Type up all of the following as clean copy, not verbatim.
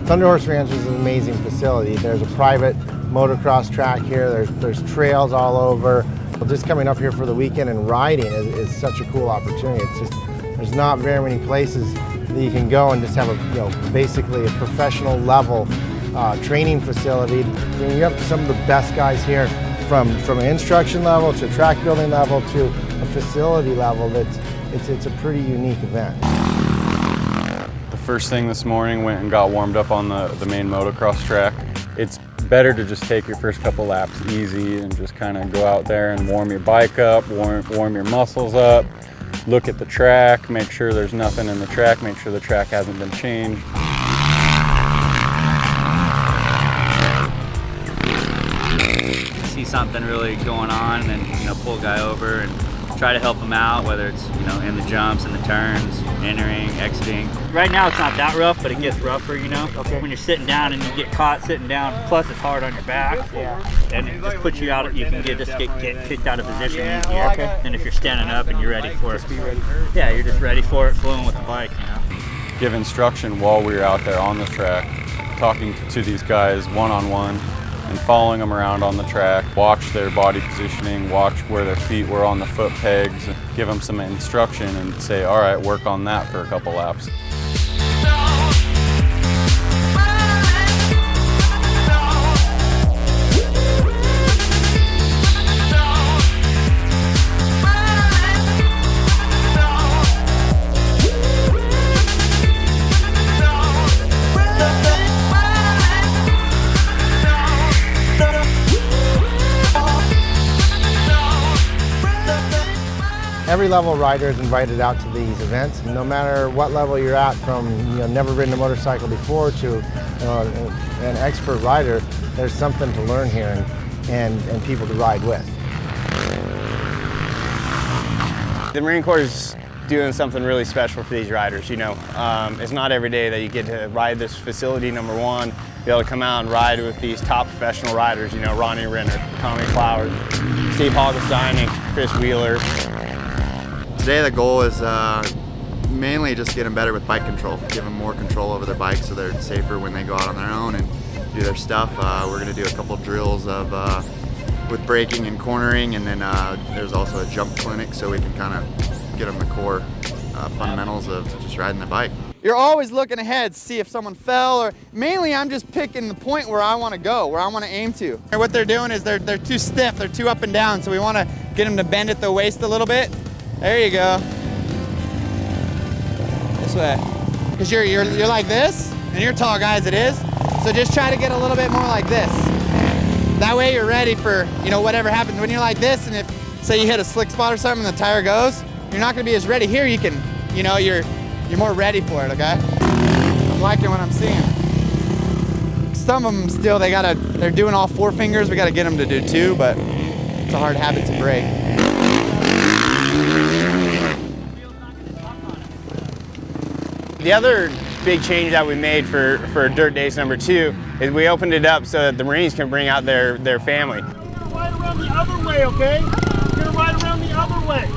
Thunder Horse Ranch is an amazing facility. There's a private motocross track here. There's trails all over. Just coming up here for the weekend and riding is such a cool opportunity. It's just, there's not very many places that you can go and just have a, basically a professional level training facility. I mean, you have some of the best guys here from an instruction level to a track building level to a facility level. It's a pretty unique event. The first thing this morning, went and got warmed up on the main motocross track. It's better to just take your first couple laps easy and just kind of go out there and warm your bike up, warm your muscles up, look at the track, make sure there's nothing in the track, make sure the track hasn't been changed. See something really going on, and then pull a guy over and try to help him out, whether it's in the jumps and the turns, entering, exiting. Right now it's not that rough, but it gets rougher, Okay. When you're sitting down and you get caught sitting down, plus it's hard on your back. Yeah. And it just puts you out, you can get kicked out of position easier. Okay. And if you're standing up and you're ready for it. Yeah, you're just ready for it, flowing with the bike, Give instruction while we were out there on the track, talking to these guys one-on-one, and following them around on the track, watch their body positioning, watch where their feet were on the foot pegs, give them some instruction and say, all right, work on that for a couple laps. Every level rider is invited out to these events. No matter what level you're at, from never ridden a motorcycle before to an expert rider, there's something to learn here and people to ride with. The Marine Corps is doing something really special for these riders. It's not every day that you get to ride this facility, number one, be able to come out and ride with these top professional riders, Ronnie Renner, Tommy Flowers, Steve Hogestein, and Chris Wheeler. Today the goal is mainly just getting better with bike control, give them more control over their bikes so they're safer when they go out on their own and do their stuff. We're going to do a couple drills with braking and cornering, and then there's also a jump clinic so we can kind of get them the core fundamentals of just riding the bike. You're always looking ahead to see if someone fell, or mainly I'm just picking the point where I want to go, where I want to aim to. And what they're doing is they're too stiff, they're too up and down, so we want to get them to bend at the waist a little bit. There you go. This way. Because you're like this, and you're a tall guy as it is, so just try to get a little bit more like this. That way you're ready for, whatever happens. When you're like this, and if, say you hit a slick spot or something and the tire goes, you're not going to be as ready. Here you can, you're more ready for it, okay? I'm liking what I'm seeing. Some of them still, they're doing all 4 fingers. We got to get them to do 2, but it's a hard habit to break. The other big change that we made for Dirt Days number 2 is we opened it up so that the Marines can bring out their family. You're gonna ride around the other way, okay? You're gonna ride around the other way.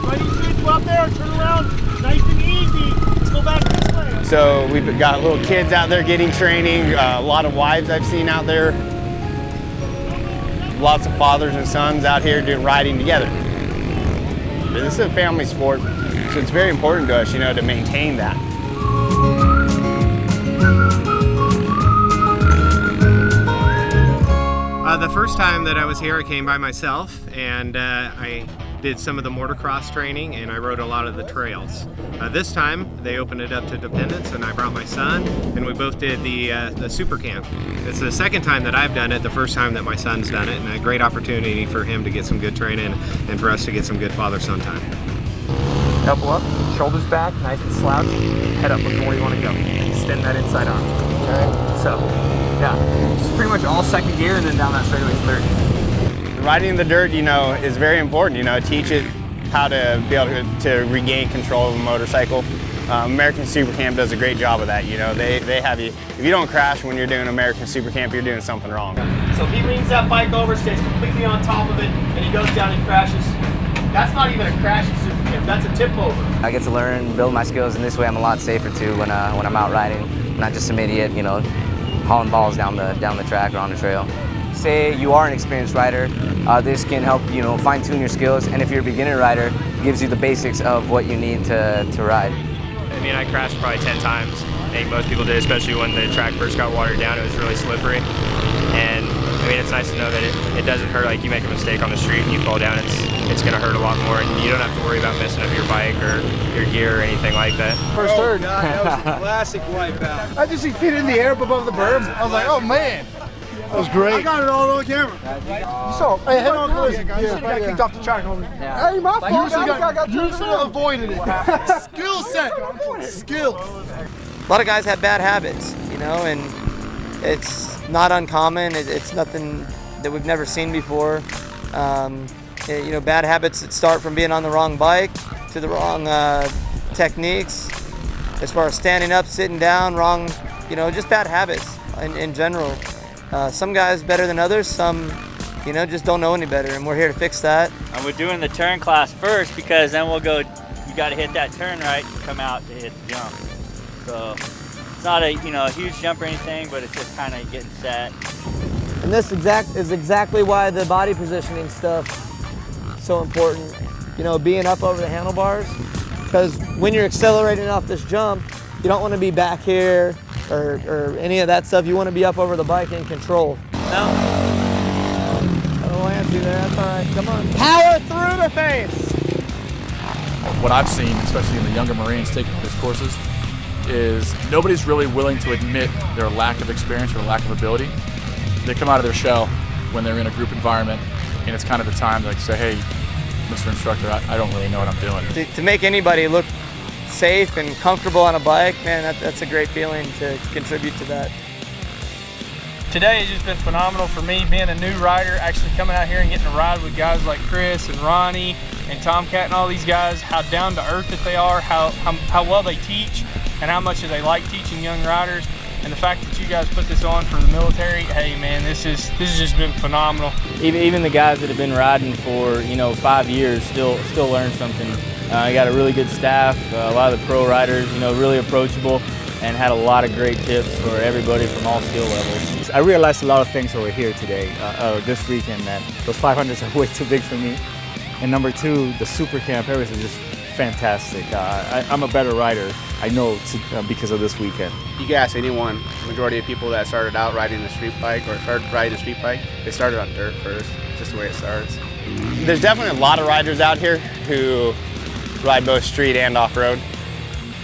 Ready to go up there, turn around, nice and easy. Let's go back this way. Okay? So we've got little kids out there getting training, a lot of wives I've seen out there. Lots of fathers and sons out here riding together. This is a family sport, so it's very important to us, to maintain that. The first time that I was here, I came by myself, and I did some of the motocross training, and I rode a lot of the trails. This time, they opened it up to dependents, and I brought my son, and we both did the Supercamp. It's the second time that I've done it, the first time that my son's done it, and a great opportunity for him to get some good training and for us to get some good father-son time. Elbow up, shoulders back, nice and slouched, head up, looking where you want to go. Extend that inside arm. Okay? So, yeah, just pretty much all second gear and then down that straightaway third. Riding in the dirt, is very important. Teach it how to be able to regain control of a motorcycle. American Supercamp does a great job of that. They have you, if you don't crash when you're doing American Supercamp, you're doing something wrong. So if he leans that bike over, stays completely on top of it, and he goes down and crashes, that's not even a crashing Supercamp, that's a tip over. I get to learn and build my skills, and this way I'm a lot safer too when I'm out riding. I'm not just some idiot, hauling balls down the track or on the trail. Say you are an experienced rider, this can help fine-tune your skills, and if you're a beginner rider, gives you the basics of what you need to ride. I mean, I crashed probably 10 times. I think most people did, especially when the track first got watered down. It was really slippery. And I mean, it's nice to know that it doesn't hurt. Like, you make a mistake on the street and you fall down, it's going to hurt a lot more, and you don't have to worry about messing up your bike or your gear or anything like that. First third. God, that was a classic wipeout. I just see it in the air above the berm. I was like, oh man. That was great. I got it all on camera. You saw, hey, head on close. You got kicked off the track, homie. Yeah. Hey, my fault. You should have avoided it. Skill set. Skill. A lot of guys have bad habits, and it's not uncommon. It's nothing that we've never seen before. Bad habits that start from being on the wrong bike to the wrong techniques, as far as standing up, sitting down, wrong, just bad habits in general. Some guys better than others, some just don't know any better, and we're here to fix that. And we're doing the turn class first, because then we'll go, you got to hit that turn right to come out to hit the jump. So it's not a huge jump or anything, but it's just kind of getting set. And this is exactly why the body positioning stuff is so important. Being up over the handlebars, because when you're accelerating off this jump, you don't want to be back here or any of that stuff. You want to be up over the bike in control. No. Oh, Anthony, there. That's all right. Come on. Power through the face. What I've seen, especially in the younger Marines taking these courses, is nobody's really willing to admit their lack of experience or lack of ability. They come out of their shell when they're in a group environment, and it's kind of the time to say, hey, Mr. Instructor, I don't really know what I'm doing. To make anybody look safe and comfortable on a bike, man, that's a great feeling to contribute to that. Today has just been phenomenal for me, being a new rider, actually coming out here and getting to ride with guys like Chris and Ronnie and Tomcat and all these guys, how down to earth that they are, how well they teach, and how much they like teaching young riders. And the fact that you guys put this on for the military, hey man, this has just been phenomenal. Even the guys that have been riding for 5 years still learn something. You got a really good staff, a lot of the pro riders, really approachable, and had a lot of great tips for everybody from all skill levels. I realized a lot of things over here today, this weekend, that those 500s are way too big for me. And number two, the Supercamp areas are just fantastic. I'm a better rider, I know, because of this weekend. You can ask anyone, the majority of people that started out riding a street bike or started riding a street bike, they started on dirt first. It's just the way it starts. There's definitely a lot of riders out here who ride both street and off-road.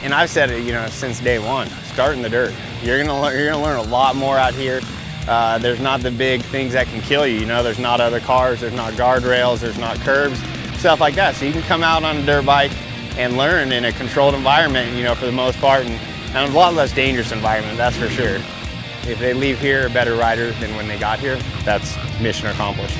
And I've said it, since day one, start in the dirt. You're gonna learn a lot more out here. There's not the big things that can kill you. There's not other cars, there's not guardrails, there's not curbs, stuff like that. So you can come out on a dirt bike and learn in a controlled environment, for the most part, and a lot less dangerous environment, that's for sure. If they leave here a better rider than when they got here, that's mission accomplished.